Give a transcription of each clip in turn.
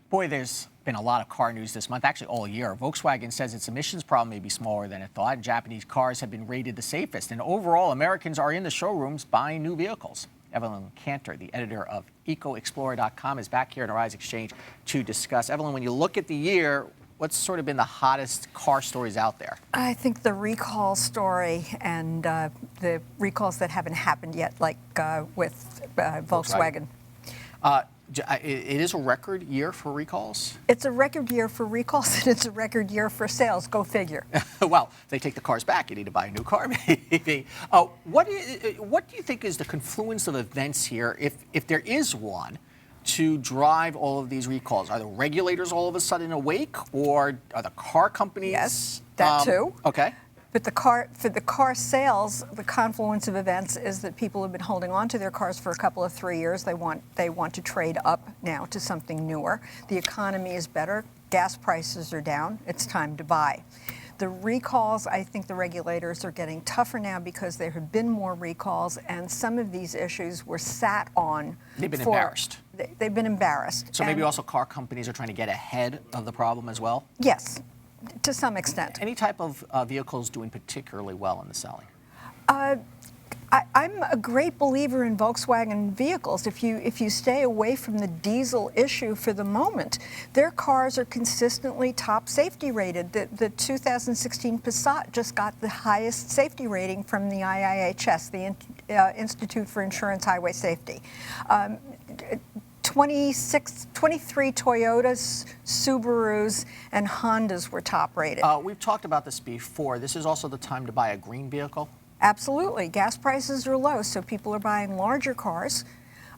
Boy, there's been a lot of car news this month, actually all year. Volkswagen says its emissions problem may be smaller than it thought. Japanese cars have been rated the safest. And overall, Americans are in the showrooms buying new vehicles. Evelyn Kanter, the editor of EcoExplorer.com, is back here at our XChange to discuss. Evelyn, when you look at the year, what's sort of been the hottest car stories out there? I think the recall story and the recalls that haven't happened yet, like with Volkswagen. It is a record year for recalls? It's a record year for recalls, and it's a record year for sales. Go figure. Well, if they take the cars back, you need to buy a new car, maybe. What do you think is the confluence of events here, if there is one, to drive all of these recalls? Are the regulators all of a sudden awake, or are the car companies? Yes, that too. Okay. But for the car sales, the confluence of events is that people have been holding on to their cars for a couple of 3 years. They want to trade up now to something newer. The economy is better. Gas prices are down. It's time to buy. The recalls, I think the regulators are getting tougher now because there have been more recalls, and some of these issues were sat on. They've been embarrassed. They've been embarrassed. So maybe also car companies are trying to get ahead of the problem as well? Yes. To some extent. Any type of vehicles doing particularly well in the selling? I'm a great believer in Volkswagen vehicles. If you stay away from the diesel issue for the moment, their cars are consistently top safety rated. The 2016 Passat just got the highest safety rating from the IIHS, the Institute for Insurance Highway Safety. 23 Toyotas, Subarus, and Hondas were top rated. We've talked about this before. This is also the time to buy a green vehicle? Absolutely. Gas prices are low, so people are buying larger cars.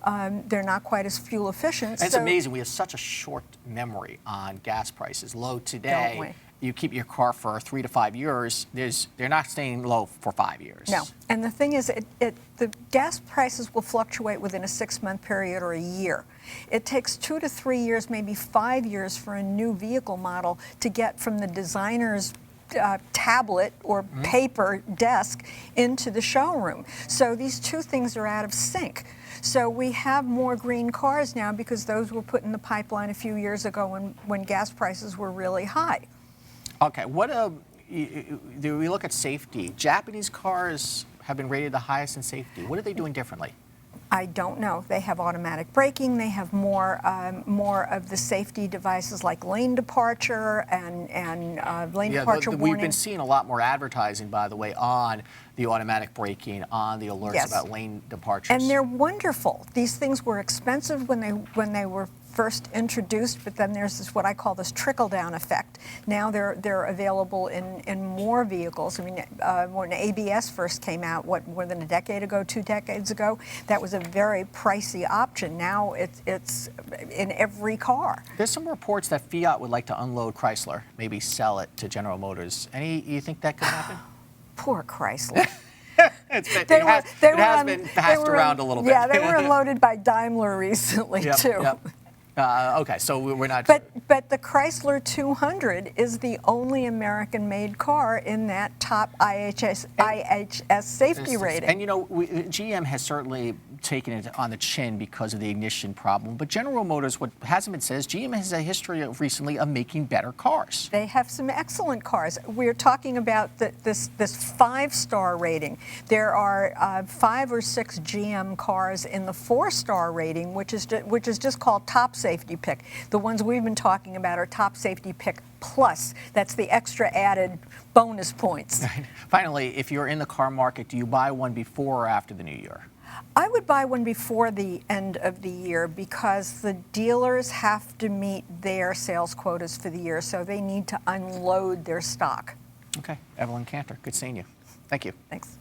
They're not quite as fuel efficient. It's amazing. We have such a short memory on gas prices. Low today. Don't we? You keep your car for 3 to 5 years, they're not staying low for 5 years. No. And the thing is, the gas prices will fluctuate within a 6-month period or a year. It takes 2 to 3 years, maybe 5 years for a new vehicle model to get from the designer's tablet or paper desk into the showroom. So these two things are out of sync. So we have more green cars now because those were put in the pipeline a few years ago when gas prices were really high. Okay, do we look at safety? Japanese cars have been rated the highest in safety. What are they doing differently? I don't know. They have automatic braking. They have more of the safety devices like lane departure and lane departure warning. We've been seeing a lot more advertising, by the way, on the automatic braking, on the alerts about lane departures. And they're wonderful. These things were expensive when they were first introduced, but then there's this, what I call this trickle-down effect. Now they're available in more vehicles. I mean, when ABS first came out, more than a decade ago, 2 decades ago, that was a very pricey option. Now it's in every car. There's some reports that Fiat would like to unload Chrysler, maybe sell it to General Motors. You think that could happen? Poor Chrysler. It has been passed around a little bit. Yeah, they were unloaded by Daimler recently, too. Yep. Okay, so we're not. But the Chrysler 200 is the only American-made car in that top IHS safety rating. And you know, GM has certainly taken it on the chin because of the ignition problem. But General Motors, what hasn't been said is GM has a history recently of making better cars. They have some excellent cars. We're talking about this 5-star rating. There are 5 or 6 GM cars in the 4-star rating, which is just called top safety pick. The ones we've been talking about are top safety pick plus. That's the extra added bonus points. Right. Finally, if you're in the car market, do you buy one before or after the new year? I would buy one before the end of the year because the dealers have to meet their sales quotas for the year, so they need to unload their stock. Okay. Evelyn Kanter, good seeing you. Thank you. Thanks.